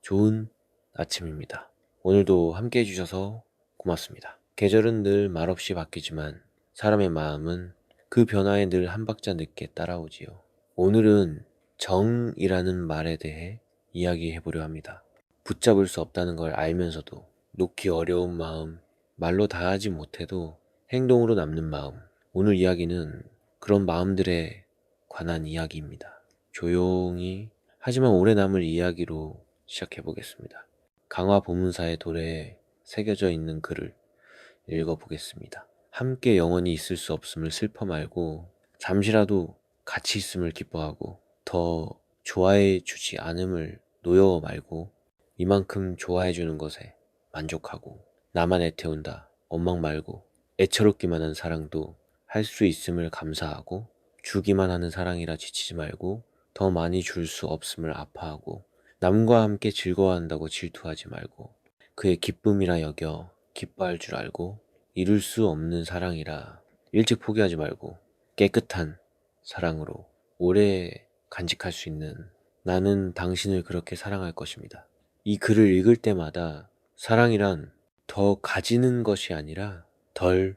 좋은 아침입니다. 오늘도 함께 해주셔서 고맙습니다. 계절은 늘 말없이 바뀌지만 사람의 마음은 그 변화에 늘 한 박자 늦게 따라오지요. 오늘은 정이라는 말에 대해 이야기해보려 합니다. 붙잡을 수 없다는 걸 알면서도 놓기 어려운 마음, 말로 다 하지 못해도 행동으로 남는 마음. 오늘 이야기는 그런 마음들에 관한 이야기입니다. 조용히 하지만 오래 남을 이야기로 시작해보겠습니다. 강화 보문사의 도래에 새겨져 있는 글을 읽어보겠습니다. 함께 영원히 있을 수 없음을 슬퍼 말고 잠시라도 같이 있음을 기뻐하고 더 좋아해 주지 않음을 노여워 말고 이만큼 좋아해 주는 것에 만족하고 나만 애태운다 원망 말고 애처롭기만 한 사랑도 할 수 있음을 감사하고 주기만 하는 사랑이라 지치지 말고 더 많이 줄 수 없음을 아파하고 남과 함께 즐거워한다고 질투하지 말고 그의 기쁨이라 여겨 기뻐할 줄 알고 이룰 수 없는 사랑이라 일찍 포기하지 말고 깨끗한 사랑으로 오래 간직할 수 있는 나는 당신을 그렇게 사랑할 것입니다. 이 글을 읽을 때마다 사랑이란 더 가지는 것이 아니라 덜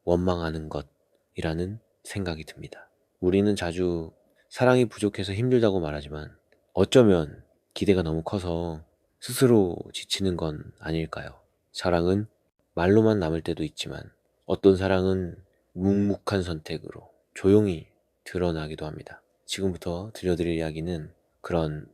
원망하는 것이라는 생각이 듭니다. 우리는 자주 사랑이 부족해서 힘들다고 말하지만 어쩌면 기대가 너무 커서 스스로 지치는 건 아닐까요? 사랑은 말로만 남을 때도 있지만 어떤 사랑은 묵묵한 선택으로 조용히 드러나기도 합니다. 지금부터 들려드릴 이야기는 그런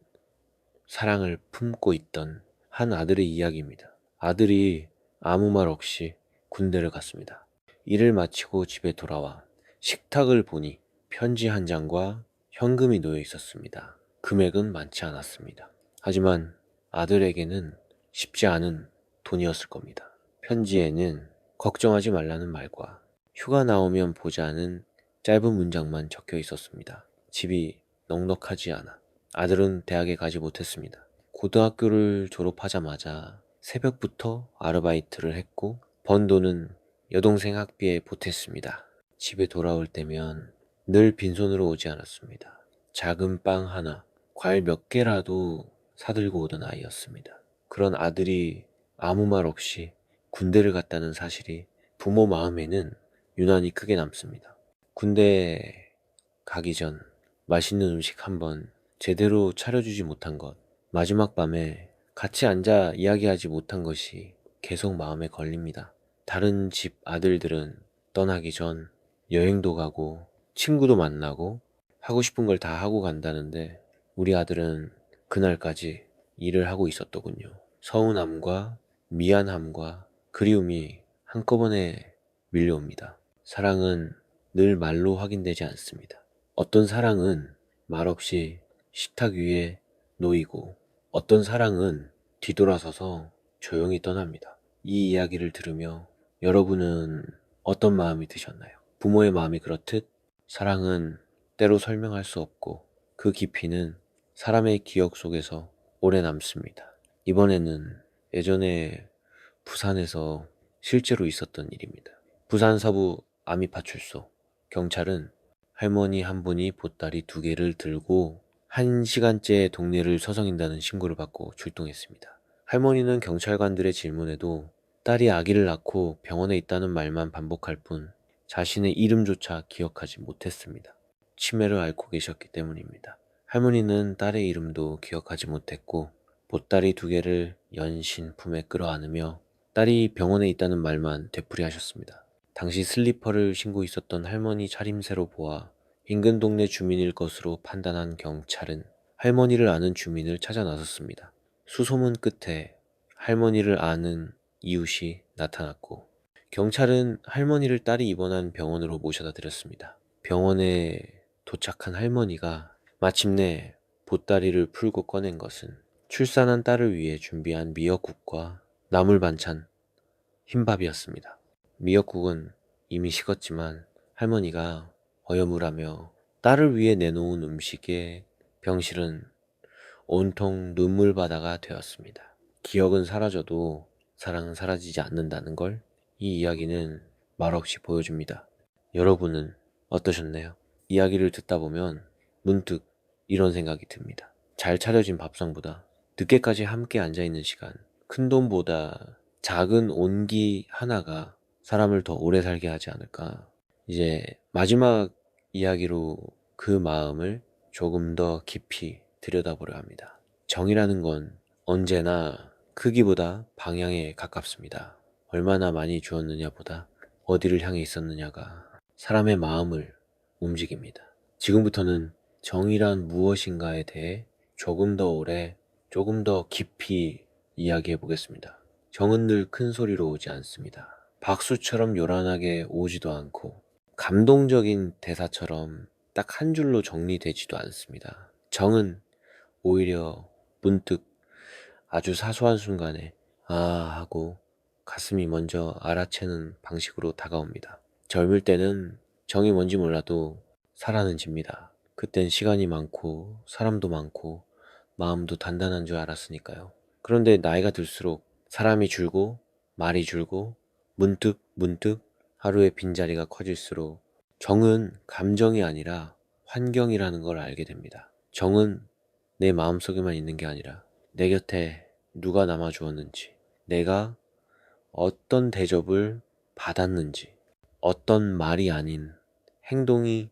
사랑을 품고 있던 한 아들의 이야기입니다. 아들이 아무 말 없이 군대를 갔습니다. 일을 마치고 집에 돌아와 식탁을 보니 편지 한 장과 현금이 놓여 있었습니다. 금액은 많지 않았습니다. 하지만 아들에게는 쉽지 않은 돈이었을 겁니다. 편지에는 걱정하지 말라는 말과 휴가 나오면 보자는 짧은 문장만 적혀 있었습니다. 집이 넉넉하지 않아 아들은 대학에 가지 못했습니다. 고등학교를 졸업하자마자 새벽부터 아르바이트를 했고 번 돈은 여동생 학비에 보탰습니다. 집에 돌아올 때면 늘 빈손으로 오지 않았습니다. 작은 빵 하나, 과일 몇 개라도 사들고 오던 아이였습니다. 그런 아들이 아무 말 없이 군대를 갔다는 사실이 부모 마음에는 유난히 크게 남습니다. 군대 가기 전 맛있는 음식 한번 제대로 차려주지 못한 것, 마지막 밤에 같이 앉아 이야기하지 못한 것이 계속 마음에 걸립니다. 다른 집 아들들은 떠나기 전 여행도 가고 친구도 만나고 하고 싶은 걸 다 하고 간다는데 우리 아들은 그날까지 일을 하고 있었더군요. 서운함과 미안함과 그리움이 한꺼번에 밀려옵니다. 사랑은 늘 말로 확인되지 않습니다. 어떤 사랑은 말없이 식탁 위에 놓이고 어떤 사랑은 뒤돌아서서 조용히 떠납니다. 이 이야기를 들으며 여러분은 어떤 마음이 드셨나요? 부모의 마음이 그렇듯 사랑은 때로 설명할 수 없고 그 깊이는 사람의 기억 속에서 오래 남습니다. 이번에는 예전에 부산에서 실제로 있었던 일입니다. 부산 서부 아미파출소 경찰은 할머니 한 분이 보따리 2개를 들고 1시간째 동네를 서성인다는 신고를 받고 출동했습니다. 할머니는 경찰관들의 질문에도 딸이 아기를 낳고 병원에 있다는 말만 반복할 뿐 자신의 이름조차 기억하지 못했습니다. 치매를 앓고 계셨기 때문입니다. 할머니는 딸의 이름도 기억하지 못했고 보따리 2개를 연신 품에 끌어안으며 딸이 병원에 있다는 말만 되풀이하셨습니다. 당시 슬리퍼를 신고 있었던 할머니 차림새로 보아 인근 동네 주민일 것으로 판단한 경찰은 할머니를 아는 주민을 찾아 나섰습니다. 수소문 끝에 할머니를 아는 이웃이 나타났고 경찰은 할머니를 딸이 입원한 병원으로 모셔다 드렸습니다. 병원에 도착한 할머니가 마침내 보따리를 풀고 꺼낸 것은 출산한 딸을 위해 준비한 미역국과 나물 반찬, 흰밥이었습니다. 미역국은 이미 식었지만 할머니가 어여물하며 딸을 위해 내놓은 음식에 병실은 온통 눈물바다가 되었습니다. 기억은 사라져도 사랑은 사라지지 않는다는 걸 이 이야기는 말없이 보여줍니다. 여러분은 어떠셨나요? 이야기를 듣다 보면 문득 이런 생각이 듭니다. 잘 차려진 밥상보다 늦게까지 함께 앉아있는 시간, 큰 돈보다 작은 온기 하나가 사람을 더 오래 살게 하지 않을까. 이제 마지막 이야기로 그 마음을 조금 더 깊이 들여다보려 합니다. 정이라는 건 언제나 크기보다 방향에 가깝습니다. 얼마나 많이 주었느냐보다 어디를 향해 있었느냐가 사람의 마음을 움직입니다. 지금부터는 정의란 무엇인가에 대해 조금 더 오래, 조금 더 깊이 이야기해 보겠습니다. 정은 늘 큰 소리로 오지 않습니다. 박수처럼 요란하게 오지도 않고 감동적인 대사처럼 딱 한 줄로 정리되지도 않습니다. 정은 오히려 문득 아주 사소한 순간에 아 하고 가슴이 먼저 알아채는 방식으로 다가옵니다. 젊을 때는 정이 뭔지 몰라도 사라는 집니다. 그땐 시간이 많고 사람도 많고 마음도 단단한 줄 알았으니까요. 그런데 나이가 들수록 사람이 줄고 말이 줄고 문득 문득 하루의 빈자리가 커질수록 정은 감정이 아니라 환경이라는 걸 알게 됩니다. 정은 내 마음속에만 있는 게 아니라 내 곁에 누가 남아주었는지, 내가 어떤 대접을 받았는지, 어떤 말이 아닌 행동이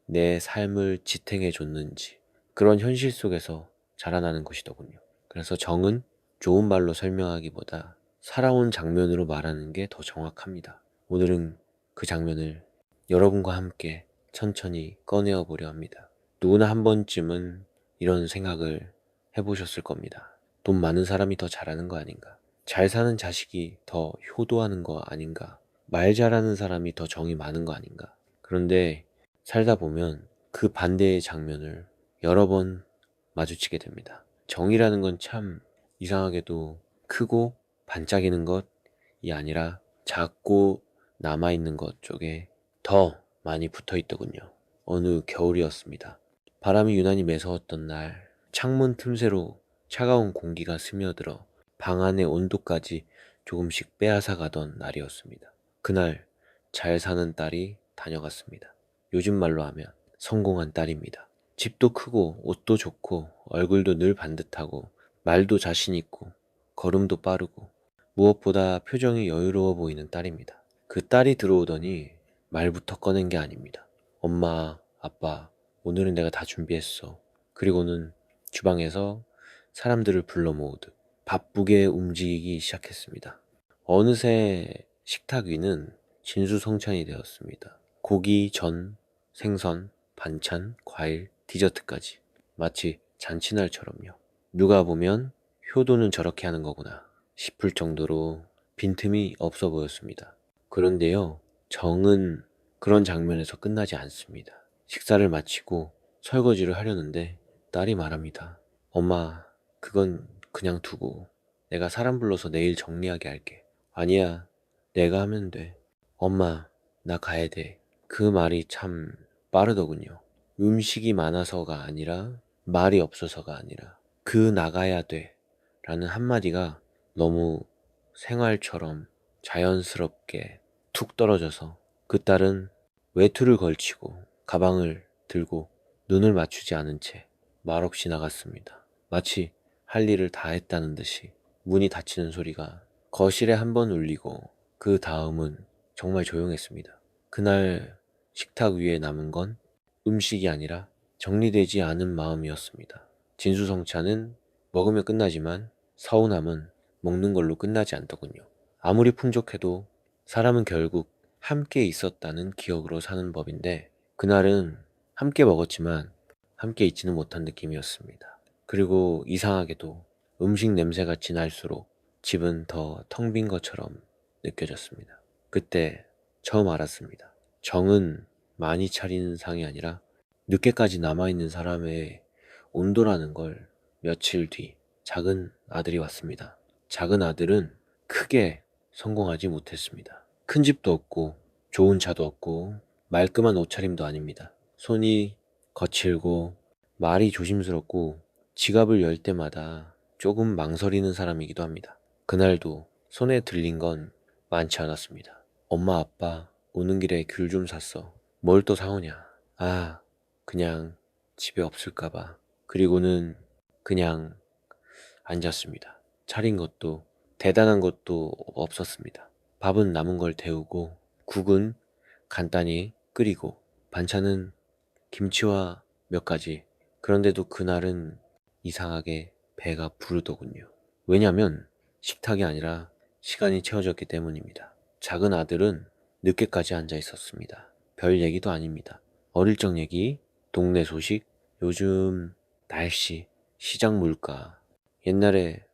내 삶을 지탱해 줬는지, 그런 현실 속에서 자라나는 것이더군요. 그래서 정은 좋은 말로 설명하기보다 살아온 장면으로 말하는 게 더 정확합니다. 오늘은 그 장면을 여러분과 함께 천천히 꺼내어 보려 합니다. 누구나 한 번쯤은 이런 생각을 해보셨을 겁니다. 돈 많은 사람이 더 잘하는 거 아닌가? 잘 사는 자식이 더 효도하는 거 아닌가? 말 잘하는 사람이 더 정이 많은 거 아닌가? 그런데 살다 보면 그 반대의 장면을 여러 번 마주치게 됩니다. 정이라는 건 참 이상하게도 크고 반짝이는 것이 아니라 작고 남아있는 것 쪽에 더 많이 붙어 있더군요. 어느 겨울이었습니다. 바람이 유난히 매서웠던 날, 창문 틈새로 차가운 공기가 스며들어 방 안의 온도까지 조금씩 빼앗아 가던 날이었습니다. 그날 잘 사는 딸이 다녀갔습니다. 요즘 말로 하면 성공한 딸입니다. 집도 크고 옷도 좋고 얼굴도 늘 반듯하고 말도 자신 있고 걸음도 빠르고 무엇보다 표정이 여유로워 보이는 딸입니다. 그 딸이 들어오더니 말부터 꺼낸 게 아닙니다. 엄마, 아빠, 오늘은 내가 다 준비했어. 그리고는 주방에서 사람들을 불러 모으듯 바쁘게 움직이기 시작했습니다. 어느새 식탁 위는 진수성찬이 되었습니다. 고기, 전, 생선, 반찬, 과일, 디저트까지 마치 잔치날처럼요. 누가 보면 효도는 저렇게 하는 거구나 싶을 정도로 빈틈이 없어 보였습니다. 그런데요, 정은 그런 장면에서 끝나지 않습니다. 식사를 마치고 설거지를 하려는데 딸이 말합니다. 엄마, 그건 그냥 두고 내가 사람 불러서 내일 정리하게 할게. 아니야, 내가 하면 돼. 엄마, 나 가야 돼. 그 말이 참 빠르더군요. 음식이 많아서가 아니라 말이 없어서가 아니라 그 나가야 돼 라는 한마디가 너무 생활처럼 자연스럽게 툭 떨어져서 그 딸은 외투를 걸치고 가방을 들고 눈을 맞추지 않은 채 말없이 나갔습니다. 마치 할 일을 다 했다는 듯이 문이 닫히는 소리가 거실에 한 번 울리고 그 다음은 정말 조용했습니다. 그날 식탁 위에 남은 건 음식이 아니라 정리되지 않은 마음이었습니다. 진수성찬은 먹으면 끝나지만 서운함은 먹는 걸로 끝나지 않더군요. 아무리 풍족해도 사람은 결국 함께 있었다는 기억으로 사는 법인데 그날은 함께 먹었지만 함께 있지는 못한 느낌이었습니다. 그리고 이상하게도 음식 냄새가 진할수록 집은 더 텅 빈 것처럼 느껴졌습니다. 그때 처음 알았습니다. 정은 많이 차리는 상이 아니라 늦게까지 남아있는 사람의 온도라는 걸. 며칠 뒤 작은 아들이 왔습니다. 작은 아들은 크게 성공하지 못했습니다. 큰 집도 없고 좋은 차도 없고 말끔한 옷차림도 아닙니다. 손이 거칠고 말이 조심스럽고 지갑을 열 때마다 조금 망설이는 사람이기도 합니다. 그날도 손에 들린 건 많지 않았습니다. 엄마 아빠 오는 길에 귤 좀 샀어. 뭘 또 사오냐? 그냥 집에 없을까봐. 그리고는 그냥 앉았습니다. 차린 것도 대단한 것도 없었습니다. 밥은 남은 걸 데우고 국은 간단히 끓이고 반찬은 김치와 몇 가지. 그런데도 그날은 이상하게 배가 부르더군요. 왜냐면 식탁이 아니라 시간이 채워졌기 때문입니다. 작은 아들은 늦게까지 앉아 있었습니다. 별 얘기도 아닙니다. 어릴 적 얘기, 동네 소식, 요즘 날씨, 시장 물가, 옛날에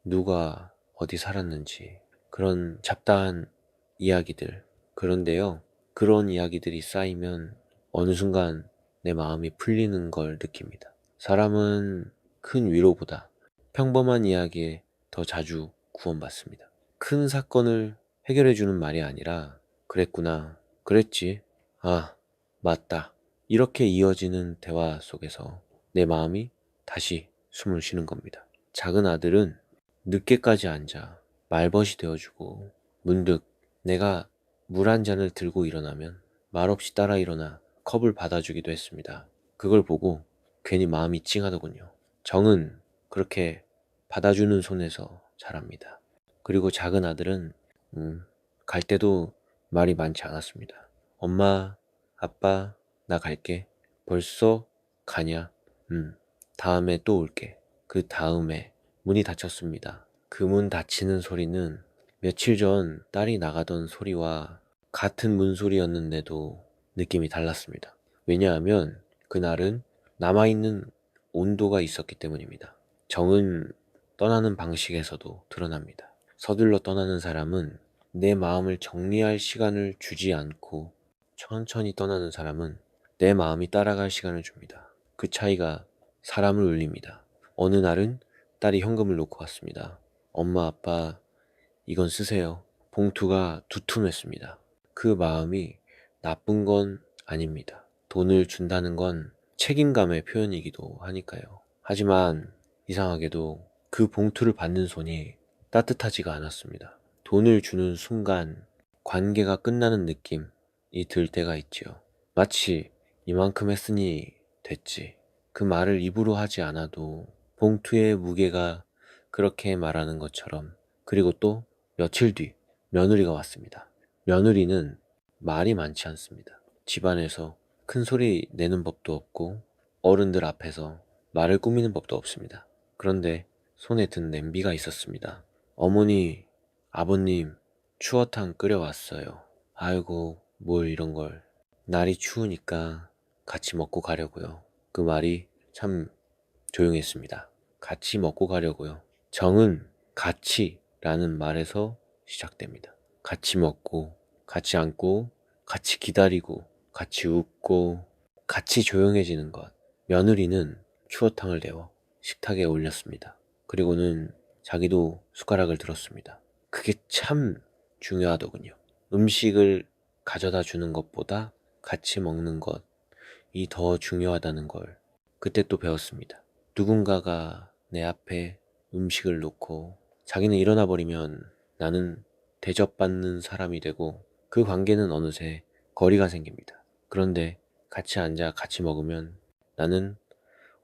누가 어디 살았는지 그런 잡다한 이야기들. 그런데요, 그런 이야기들이 쌓이면 어느 순간 내 마음이 풀리는 걸 느낍니다. 사람은 큰 위로보다 평범한 이야기에 더 자주 구원받습니다. 큰 사건을 해결해주는 말이 아니라 그랬구나, 그랬지, 아, 맞다. 이렇게 이어지는 대화 속에서 내 마음이 다시 숨을 쉬는 겁니다. 작은 아들은 늦게까지 앉아 말벗이 되어주고 문득 내가 물 한 잔을 들고 일어나면 말없이 따라 일어나 컵을 받아주기도 했습니다. 그걸 보고 괜히 마음이 찡하더군요. 정은 그렇게 받아주는 손에서 자랍니다. 그리고 작은 아들은 갈 때도 말이 많지 않았습니다. 엄마, 아빠, 나 갈게. 벌써 가냐? 다음에 또 올게. 그 다음에 문이 닫혔습니다. 그 문 닫히는 소리는 며칠 전 딸이 나가던 소리와 같은 문소리였는데도 느낌이 달랐습니다. 왜냐하면 그날은 남아있는 온도가 있었기 때문입니다. 정은 떠나는 방식에서도 드러납니다. 서둘러 떠나는 사람은 내 마음을 정리할 시간을 주지 않고 천천히 떠나는 사람은 내 마음이 따라갈 시간을 줍니다. 그 차이가 사람을 울립니다. 어느 날은 딸이 현금을 놓고 왔습니다. 엄마, 아빠, 이건 쓰세요. 봉투가 두툼했습니다. 그 마음이 나쁜 건 아닙니다. 돈을 준다는 건 책임감의 표현이기도 하니까요. 하지만 이상하게도 그 봉투를 받는 손이 따뜻하지가 않았습니다. 돈을 주는 순간 관계가 끝나는 느낌이 들 때가 있지요. 마치 이만큼 했으니 됐지. 그 말을 입으로 하지 않아도 봉투의 무게가 그렇게 말하는 것처럼. 그리고 또 며칠 뒤 며느리가 왔습니다. 며느리는 말이 많지 않습니다. 집안에서 큰 소리 내는 법도 없고 어른들 앞에서 말을 꾸미는 법도 없습니다. 그런데 손에 든 냄비가 있었습니다. 어머니, 아버님, 추어탕 끓여왔어요. 아이고, 뭘 이런 걸. 날이 추우니까 같이 먹고 가려고요. 그 말이 참 조용했습니다. 같이 먹고 가려고요. 정은 같이라는 말에서 시작됩니다. 같이 먹고, 같이 앉고, 같이 기다리고, 같이 웃고, 같이 조용해지는 것. 며느리는 추어탕을 내어 식탁에 올렸습니다. 그리고는 자기도 숟가락을 들었습니다. 그게 참 중요하더군요. 음식을 가져다 주는 것보다 같이 먹는 것이 더 중요하다는 걸 그때 또 배웠습니다. 누군가가 내 앞에 음식을 놓고 자기는 일어나 버리면 나는 대접받는 사람이 되고 그 관계는 어느새 거리가 생깁니다. 그런데 같이 앉아 같이 먹으면 나는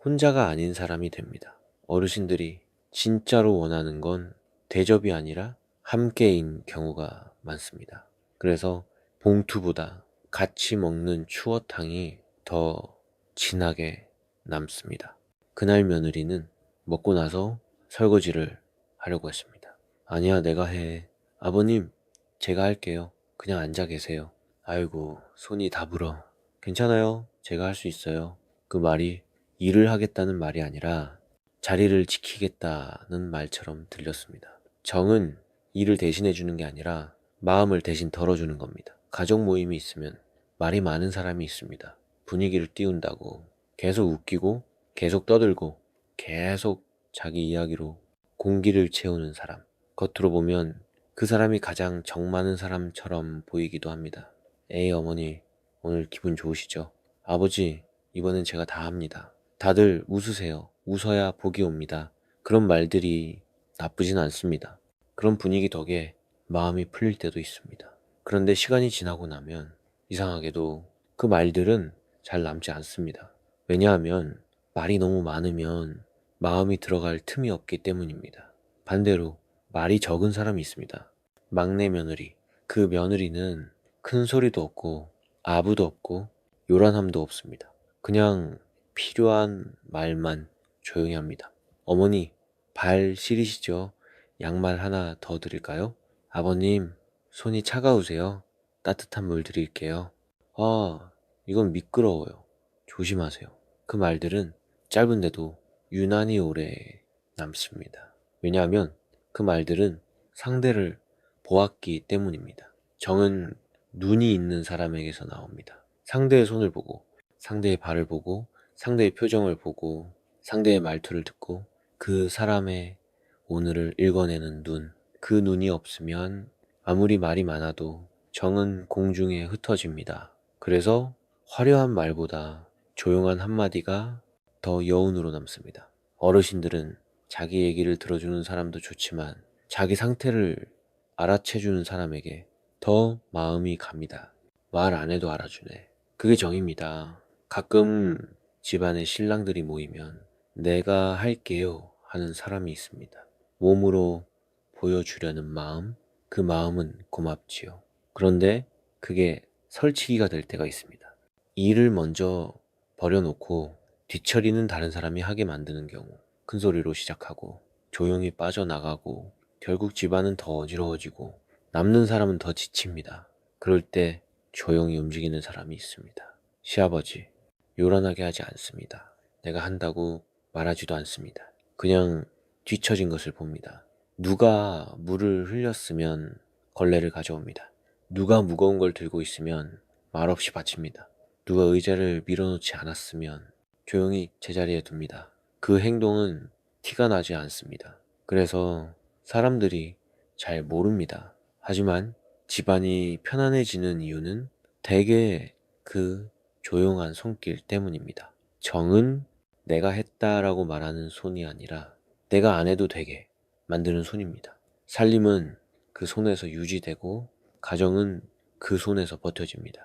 혼자가 아닌 사람이 됩니다. 어르신들이 진짜로 원하는 건 대접이 아니라 함께인 경우가 많습니다. 그래서 봉투보다 같이 먹는 추어탕이 더 진하게 남습니다. 그날 며느리는 먹고 나서 설거지를 하려고 했습니다. 아니야, 내가 해. 아버님, 제가 할게요. 그냥 앉아 계세요. 아이고, 손이 다 불어. 괜찮아요. 제가 할 수 있어요. 그 말이 일을 하겠다는 말이 아니라 자리를 지키겠다는 말처럼 들렸습니다. 정은 일을 대신해 주는 게 아니라 마음을 대신 덜어주는 겁니다. 가족 모임이 있으면 말이 많은 사람이 있습니다. 분위기를 띄운다고 계속 웃기고 계속 떠들고 계속 자기 이야기로 공기를 채우는 사람. 겉으로 보면 그 사람이 가장 정 많은 사람처럼 보이기도 합니다. 에이 어머니, 오늘 기분 좋으시죠? 아버지, 이번엔 제가 다 합니다. 다들 웃으세요. 웃어야 복이 옵니다. 그런 말들이 나쁘진 않습니다. 그런 분위기 덕에 마음이 풀릴 때도 있습니다. 그런데 시간이 지나고 나면 이상하게도 그 말들은 잘 남지 않습니다. 왜냐하면 말이 너무 많으면 마음이 들어갈 틈이 없기 때문입니다. 반대로 말이 적은 사람이 있습니다. 막내 며느리. 그 며느리는 큰 소리도 없고 아부도 없고 요란함도 없습니다. 그냥 필요한 말만 조용히 합니다. 어머니, 발 시리시죠? 양말 하나 더 드릴까요? 아버님, 손이 차가우세요? 따뜻한 물 드릴게요. 아, 이건 미끄러워요. 조심하세요. 그 말들은 짧은데도 유난히 오래 남습니다. 왜냐하면 그 말들은 상대를 보았기 때문입니다. 정은 눈이 있는 사람에게서 나옵니다. 상대의 손을 보고, 상대의 발을 보고, 상대의 표정을 보고, 상대의 말투를 듣고, 그 사람의 오늘을 읽어내는 눈. 그 눈이 없으면 아무리 말이 많아도 정은 공중에 흩어집니다. 그래서 화려한 말보다 조용한 한마디가 더 여운으로 남습니다. 어르신들은 자기 얘기를 들어주는 사람도 좋지만 자기 상태를 알아채주는 사람에게 더 마음이 갑니다. 말 안 해도 알아주네. 그게 정입니다. 가끔 집안에 신랑들이 모이면 내가 할게요 하는 사람이 있습니다. 몸으로 보여주려는 마음, 그 마음은 고맙지요. 그런데 그게 설치기가 될 때가 있습니다. 일을 먼저 버려놓고 뒤처리는 다른 사람이 하게 만드는 경우, 큰 소리로 시작하고 조용히 빠져나가고 결국 집안은 더 어지러워지고 남는 사람은 더 지칩니다. 그럴 때 조용히 움직이는 사람이 있습니다. 시아버지, 요란하게 하지 않습니다. 내가 한다고 말하지도 않습니다. 그냥 뒤처진 것을 봅니다. 누가 물을 흘렸으면 걸레를 가져옵니다. 누가 무거운 걸 들고 있으면 말없이 받칩니다. 누가 의자를 밀어놓지 않았으면 조용히 제자리에 둡니다. 그 행동은 티가 나지 않습니다. 그래서 사람들이 잘 모릅니다. 하지만 집안이 편안해지는 이유는 대개 그 조용한 손길 때문입니다. 정은 내가 했다라고 말하는 손이 아니라 내가 안 해도 되게 만드는 손입니다. 살림은 그 손에서 유지되고 가정은 그 손에서 버텨집니다.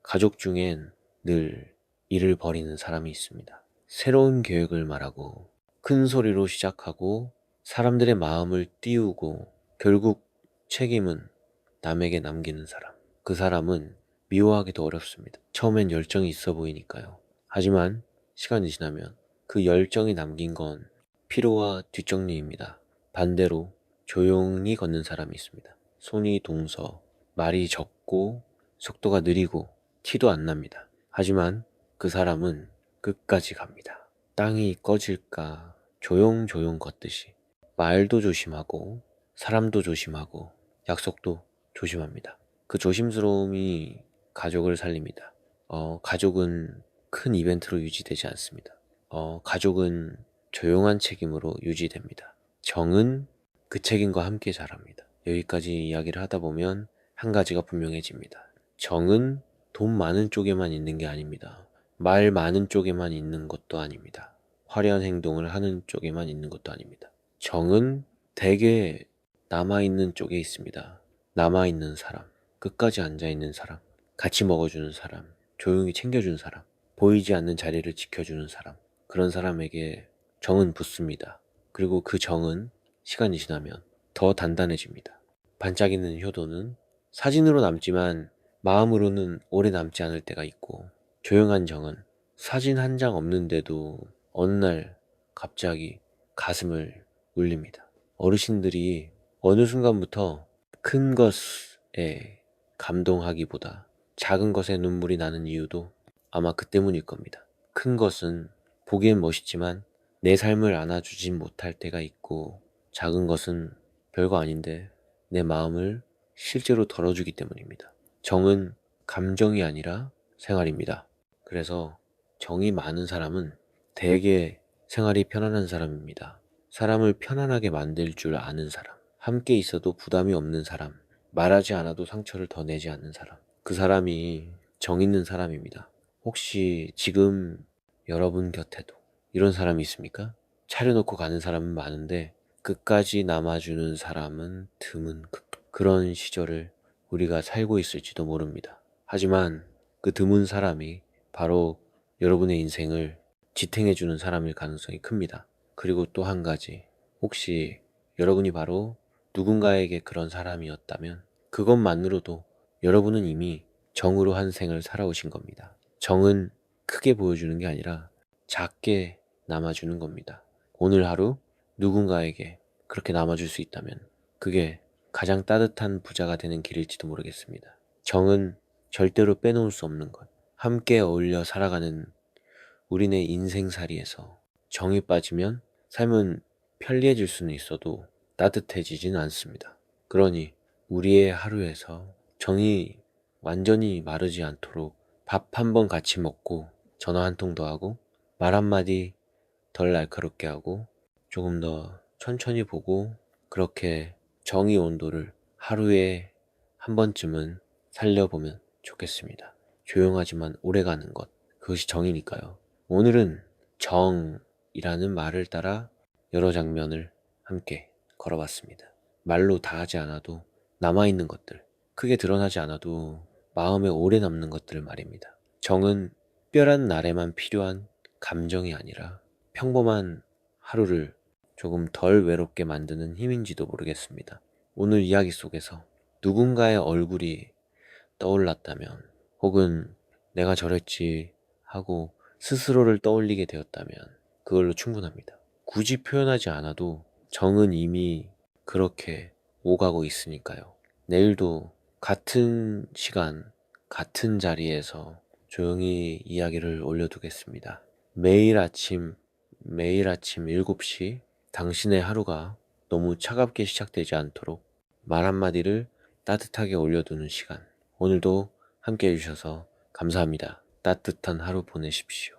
가족 중엔 늘 일을 벌이는 사람이 있습니다. 새로운 계획을 말하고 큰 소리로 시작하고 사람들의 마음을 띄우고 결국 책임은 남에게 남기는 사람. 그 사람은 미워하기도 어렵습니다. 처음엔 열정이 있어 보이니까요. 하지만 시간이 지나면 그 열정이 남긴 건 피로와 뒷정리입니다. 반대로 조용히 걷는 사람이 있습니다. 손이 동서, 말이 적고 속도가 느리고 티도 안 납니다. 하지만 그 사람은 끝까지 갑니다. 땅이 꺼질까 조용조용 걷듯이 말도 조심하고 사람도 조심하고 약속도 조심합니다. 그 조심스러움이 가족을 살립니다. 가족은 큰 이벤트로 유지되지 않습니다. 가족은 조용한 책임으로 유지됩니다. 정은 그 책임과 함께 자랍니다. 여기까지 이야기를 하다 보면 한 가지가 분명해집니다. 정은 돈 많은 쪽에만 있는 게 아닙니다. 말 많은 쪽에만 있는 것도 아닙니다. 화려한 행동을 하는 쪽에만 있는 것도 아닙니다. 정은 대개 남아있는 쪽에 있습니다. 남아있는 사람, 끝까지 앉아있는 사람, 같이 먹어주는 사람, 조용히 챙겨주는 사람, 보이지 않는 자리를 지켜주는 사람, 그런 사람에게 정은 붙습니다. 그리고 그 정은 시간이 지나면 더 단단해집니다. 반짝이는 효도는 사진으로 남지만 마음으로는 오래 남지 않을 때가 있고, 조용한 정은 사진 한 장 없는데도 어느 날 갑자기 가슴을 울립니다. 어르신들이 어느 순간부터 큰 것에 감동하기보다 작은 것에 눈물이 나는 이유도 아마 그 때문일 겁니다. 큰 것은 보기엔 멋있지만 내 삶을 안아주진 못할 때가 있고, 작은 것은 별거 아닌데 내 마음을 실제로 덜어주기 때문입니다. 정은 감정이 아니라 생활입니다. 그래서 정이 많은 사람은 대개 생활이 편안한 사람입니다. 사람을 편안하게 만들 줄 아는 사람, 함께 있어도 부담이 없는 사람, 말하지 않아도 상처를 더 내지 않는 사람, 그 사람이 정 있는 사람입니다. 혹시 지금 여러분 곁에도 이런 사람이 있습니까? 차려놓고 가는 사람은 많은데 끝까지 남아주는 사람은 드문 그런 시절을 우리가 살고 있을지도 모릅니다. 하지만 그 드문 사람이 바로 여러분의 인생을 지탱해주는 사람일 가능성이 큽니다. 그리고 또 한 가지, 혹시 여러분이 바로 누군가에게 그런 사람이었다면 그것만으로도 여러분은 이미 정으로 한 생을 살아오신 겁니다. 정은 크게 보여주는 게 아니라 작게 남아주는 겁니다. 오늘 하루 누군가에게 그렇게 남아줄 수 있다면 그게 가장 따뜻한 부자가 되는 길일지도 모르겠습니다. 정은 절대로 빼놓을 수 없는 것. 함께 어울려 살아가는 우리네 인생살이에서 정이 빠지면 삶은 편리해질 수는 있어도 따뜻해지지는 않습니다. 그러니 우리의 하루에서 정이 완전히 마르지 않도록 밥 한 번 같이 먹고 전화 한 통 더 하고 말 한마디 덜 날카롭게 하고 조금 더 천천히 보고 그렇게 정의 온도를 하루에 한 번쯤은 살려보면 좋겠습니다. 조용하지만 오래가는 것, 그것이 정이니까요. 오늘은 정이라는 말을 따라 여러 장면을 함께 걸어봤습니다. 말로 다 하지 않아도 남아있는 것들, 크게 드러나지 않아도 마음에 오래 남는 것들 말입니다. 정은 특별한 날에만 필요한 감정이 아니라 평범한 하루를 조금 덜 외롭게 만드는 힘인지도 모르겠습니다. 오늘 이야기 속에서 누군가의 얼굴이 떠올랐다면 혹은 내가 저랬지 하고 스스로를 떠올리게 되었다면 그걸로 충분합니다. 굳이 표현하지 않아도 정은 이미 그렇게 오가고 있으니까요. 내일도 같은 시간, 같은 자리에서 조용히 이야기를 올려두겠습니다. 매일 아침 7시 당신의 하루가 너무 차갑게 시작되지 않도록 말 한마디를 따뜻하게 올려두는 시간. 오늘도 함께 해주셔서 감사합니다. 따뜻한 하루 보내십시오.